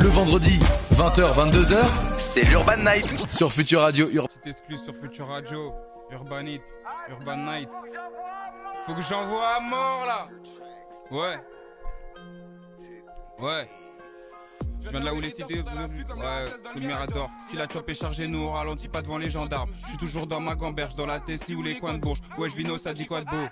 Le vendredi, 20h, 22h, c'est l'Urban Night sur Futur Radio. Petite exclue sur Futur Radio, Urban Night. Faut que j'envoie à mort là. Ouais. Je viens de là où les cités. Ouais, le Mirador. Si la chop est chargée, nous on ralentit pas devant les gendarmes. Je suis toujours dans ma gamberge, dans la Tessie ou les coins de Bourges. Ouais, je vino, ça dit quoi de beau?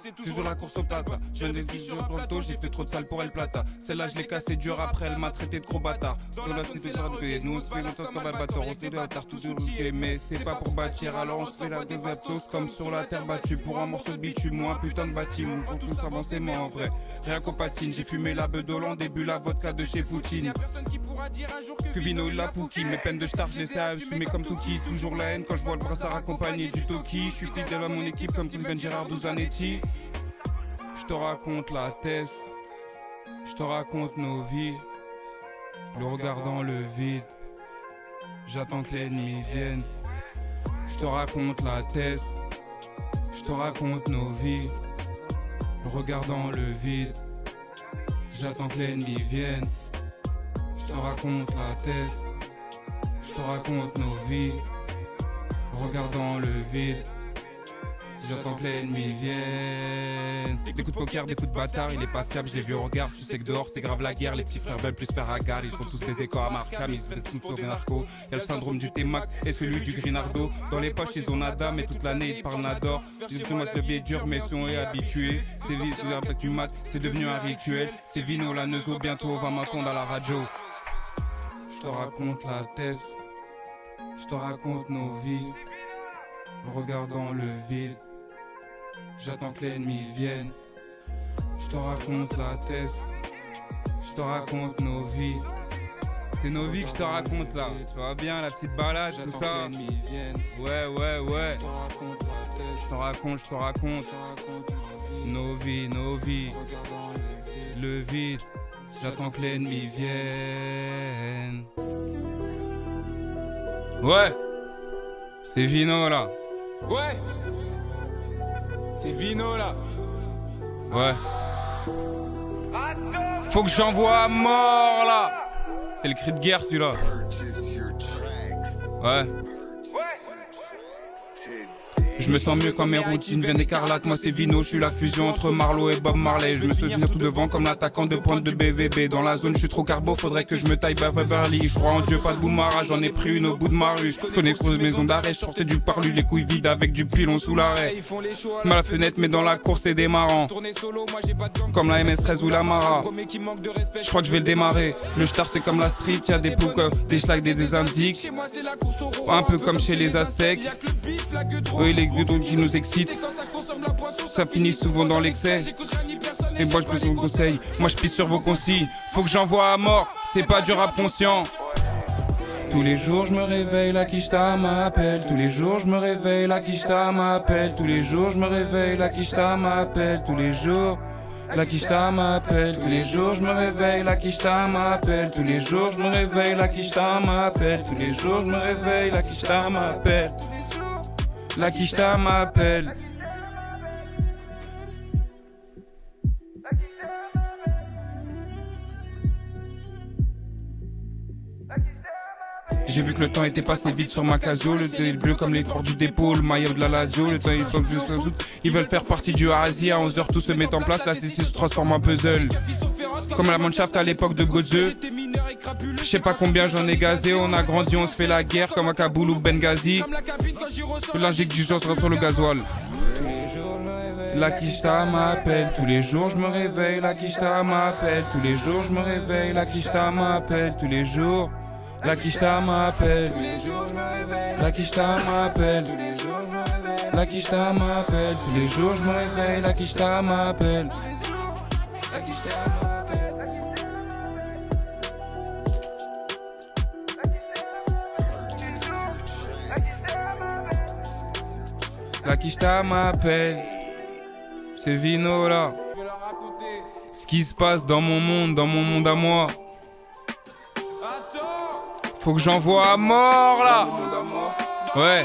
C'est toujours la course au plata. Je viens de sur le plateau, j'ai fait trop de sale pour El Plata. Celle-là, je l'ai cassée dur après, elle m'a traité de gros bâtard. Sur la cité de nous on se fait longtemps comme Albator. On se fait de la terre tout routier, mais c'est pas pour bâtir. Alors on se fait la sauce comme sur la terre battue. Pour un morceau de bitume ou un putain de bâtiment. Pour tous avancer, mais en vrai, rien qu'on patine. J'ai fumé la bedolon, début la vodka de chez Poutine. Que Vino il la Pouki, mes peines de star, je laissais à fumer comme Touki. Toujours la haine quand je vois le brassard accompagné du Toki. Je suis fidèle à mon équipe comme Sylvain Gérard Zanetti. Je te raconte la thèse, je te raconte nos vies, le regard dans le vide, j'attends que l'ennemi vienne. Je te raconte la thèse, je te raconte nos vies, le regard dans le vide, j'attends que l'ennemi vienne. Je te raconte la thèse, je te raconte nos vies, le regard dans le vide. J'attends que l'ennemi vienne. Des coups de poker, des coups de bâtard, il est pas fiable, je l'ai vu au regard. Tu sais que dehors c'est grave la guerre, les petits frères veulent plus faire hagar. Ils sont tous des échos à Markham, ils se mettent tous sur des narcos. Y'a le syndrome du T-Max et celui du Grinardo. Dans les poches ils ont nada, mais toute l'année ils parlent nador. Dis-moi le billet dur, mais si on est habitué. C'est vite, du mat, c'est devenu un rituel. C'est Vino, la Neuzo, bientôt on va m'entendre à la radio. Je te raconte la thèse, je te raconte nos vies, le regard dans le vide. J'attends que l'ennemi vienne. Je te raconte la thèse, je te raconte nos vies. C'est nos vies que je te raconte là. Tu vois bien la petite balade, tout ça. Ouais. Je te raconte. Nos vies. Le vide. J'attends que l'ennemi vienne. Ouais. C'est Vino là. Ouais. C'est Vino là. Ouais. Faut que j'envoie à mort là. C'est le cri de guerre celui-là. Ouais. Je me sens mieux quand mes routines viennent écarlates. Moi c'est Vino, je suis la fusion entre Marlowe et Bob Marley. Je me souviens tout devant comme l'attaquant de pointe de BVB. Dans la zone je suis trop carbo, faudrait que je me taille Beverly. Je crois en Dieu, pas de Boumara, j'en ai pris une au bout de ma rue. Connais grosse maison d'arrêt, je sortais du parlu, les couilles vides avec du pilon sous l'arrêt. Mal à la fenêtre mais dans la course c'est démarrant. Comme la MS13 ou la Mara. Je crois que je vais le démarrer. Le star c'est comme la street, y'a des poucs, des schlags, des indiques. Un peu comme chez les Aztèques. Oui, les gudons qui nous excitent, ça finit souvent dans l'excès. Et moi je peux vous conseille, moi je pisse sur vos consignes. Faut que j'envoie à mort, c'est pas du rap conscient. Tous les jours je me réveille, la quicheta m'appelle. Tous les jours je me réveille, la quicheta m'appelle. Tous les jours je me réveille, la quicheta m'appelle. Tous les jours la quicheta m'appelle. Tous les jours je me réveille, la quicheta m'appelle. Tous les jours je me réveille, la quicheta m'appelle. Tous les jours je me réveille, la quicheta m'appelle. La quicheta m'appelle. J'ai vu que le temps était passé vite sur ma casio. Le thé bleu comme les corps du dépôt, le maillot de la Lazio. Le temps est pas plus. Ils veulent faire partie du Arazi. À 11h tout se met en place. La C6 se transforme en puzzle. Comme la Mannschaft à l'époque de Godze. Je sais pas combien j'en ai gazé. On a grandi, on se fait la guerre comme à Kaboul ou Benghazi. L'injecte du sang sur le gasoil. La quicheta m'appelle. Tous les jours je me réveille, la quicheta m'appelle. Tous les jours je me réveille, la quicheta m'appelle. Tous les jours la quicheta m'appelle. La quicheta m'appelle. La quicheta m'appelle. Tous les jours je me réveille, la quicheta m'appelle. La quicheta m'appelle. C'est Vino là. Ce qui se passe dans mon monde à moi. Faut que j'envoie à mort là. Ouais.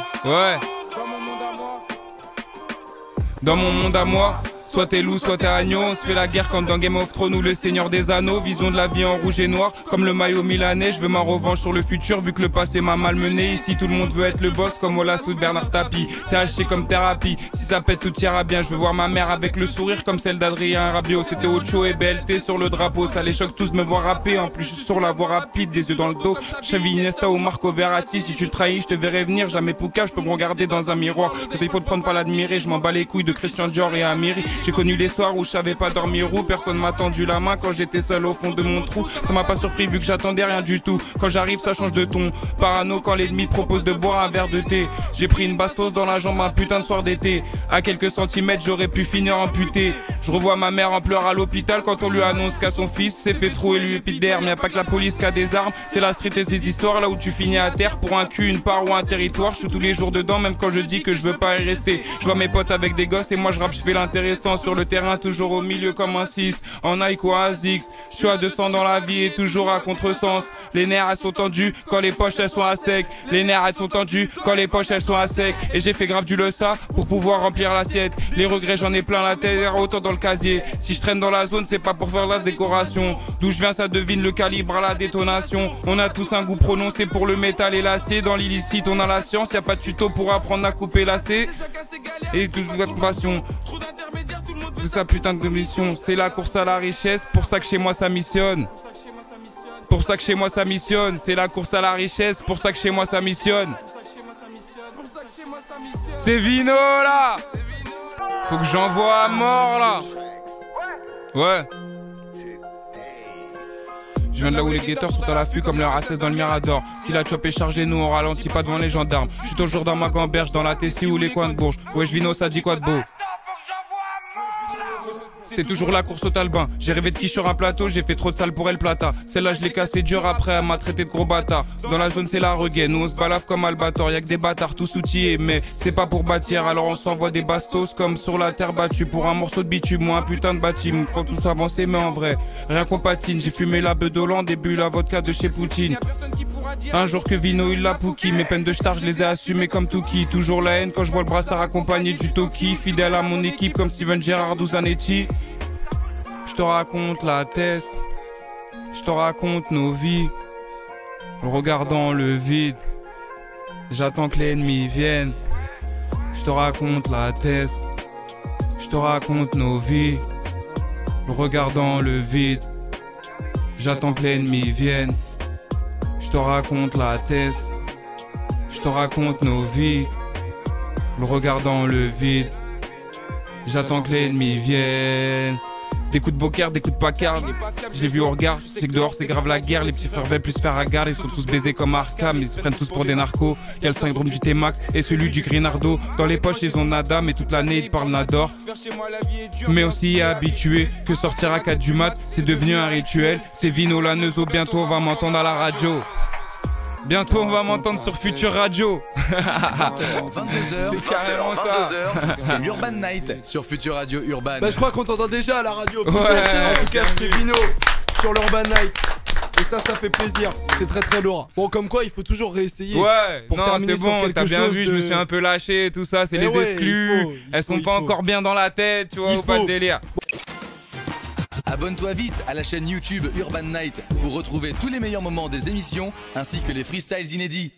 Dans mon monde à moi. Soit t'es loup, soit t'es agneau. On se fait la guerre comme dans Game of Thrones ou le Seigneur des Anneaux. Vision de la vie en rouge et noir, comme le maillot milanais. Je veux ma revanche sur le futur, vu que le passé m'a malmené. Ici tout le monde veut être le boss, comme Ola sous Bernard Tapie. T'es haché comme thérapie, si ça pète tout ira bien. Je veux voir ma mère avec le sourire comme celle d'Adrien Rabiot. C'était Ocho et BLT sur le drapeau. Ça les choque tous me voir rapper, en plus je suis sur la voie rapide. Des yeux dans le dos, Xavi Iniesta ou Marco Verratti. Si tu trahis, je te verrai venir. Jamais Pouka, je peux me regarder dans un miroir. Il faut te prendre pas l'admirer, je m'en bats les couilles de Christian Dior et Amiri. J'ai connu les soirs où je savais pas dormir où personne m'a tendu la main quand j'étais seul au fond de mon trou. Ça m'a pas surpris vu que j'attendais rien du tout. Quand j'arrive ça change de ton. Parano quand l'ennemi propose de boire un verre de thé. J'ai pris une bastos dans la jambe un putain de soir d'été. À quelques centimètres j'aurais pu finir amputé. Je revois ma mère en pleurs à l'hôpital quand on lui annonce qu'à son fils s'est fait trouer l'épiderme. Y'a pas que la police qui a des armes, c'est la street et ces histoires là où tu finis à terre pour un cul, une part ou un territoire. Je suis tous les jours dedans même quand je dis que je veux pas y rester. Je vois mes potes avec des gosses et moi je rappe, je fais l'intéressant sur le terrain, toujours au milieu comme un 6 en Nike ou un Zix. Je suis à 200 dans la vie et toujours à contresens. Les nerfs elles sont tendues quand les poches elles sont à sec. Les nerfs elles sont tendues quand les poches elles sont à sec. Et j'ai fait grave du ça pour pouvoir remplir l'assiette. Les regrets j'en ai plein la tête, autant dans le casier. Si je traîne dans la zone c'est pas pour faire la décoration. D'où je viens ça devine le calibre à la détonation. On a tous un goût prononcé pour le métal et l'acier. Dans l'illicite on a la science, y a pas de tuto pour apprendre à couper l'acier. Et toute votre passion. Tout ça putain de mission. C'est la course à la richesse, pour ça que chez moi ça missionne. Pour ça que chez moi ça missionne. C'est la course à la richesse, pour ça que chez moi ça missionne. C'est Vino là. Faut que j'envoie à mort là. Ouais. Je viens de là où les guetteurs sont à l'affût comme leur assesse dans le Mirador. Si la chop est chargée, nous on ralentit pas devant les gendarmes. Je suis toujours dans ma gamberge, dans la Tessie ou les coins de Bourges. Ouais, je Vino, ça dit quoi de beau? C'est toujours la course au talbin. J'ai rêvé de qui sur un plateau, j'ai fait trop de sale pour El Plata. Celle-là je l'ai cassé dur, après elle m'a traité de gros bâtard. Dans la zone c'est la regaine, nous on se balave comme Albator. Y'a que des bâtards tous outillés, mais c'est pas pour bâtir. Alors on s'envoie des bastos comme sur la terre battue. Pour un morceau de bitume ou un putain de bâtiment. On croit tous avancer mais en vrai, rien qu'on patine. J'ai fumé la beuh d'Hollande et bu la vodka de chez Poutine. Un jour que Vino il l'a pouki. Mes peines de star je les ai assumées comme Touki. Toujours la haine quand je vois le brassard accompagné du Toki. Fidèle à mon équipe comme Steven Gerrard ou Zanetti. Je te raconte la test, je te raconte nos vies, le regard dans le vide, j'attends que l'ennemi vienne. Je te raconte la test, je te raconte nos vies, le regard dans le vide, j'attends que l'ennemi vienne. Je te raconte la test, je te raconte nos vies, le regard dans le vide, j'attends que l'ennemi vienne. Des coups de boker, des coups de pacarde. Je l'ai vu au regard, je sais que dehors c'est grave la guerre. Les petits frères veulent plus faire hagarde. Ils sont tous baisés comme Arkham, ils se prennent tous pour des narcos. Y'a le syndrome du T-Max et celui du Grinardo. Dans les poches ils ont nada, mais toute l'année ils parlent nador. Mais aussi habitué que sortir à 4 du mat, c'est devenu un rituel. C'est Vino la Neuzo, bientôt on va m'entendre à la radio. Bientôt on va m'entendre sur Future Radio. 20h, 22h, c'est l'Urban Night sur Future Radio Urban. Bah je crois qu'on t'entend déjà à la radio. Ouais. En tout cas c'était Vino sur l'Urban Night. Et ça fait plaisir, c'est très très lourd. Bon comme quoi il faut toujours réessayer. Ouais, pour non c'est bon, t'as bien vu, je me suis un peu lâché, tout ça, c'est les exclus. Elles sont pas encore bien dans la tête, tu vois, ou pas de délire. Abonne-toi vite à la chaîne YouTube Urban Night pour retrouver tous les meilleurs moments des émissions ainsi que les freestyles inédits.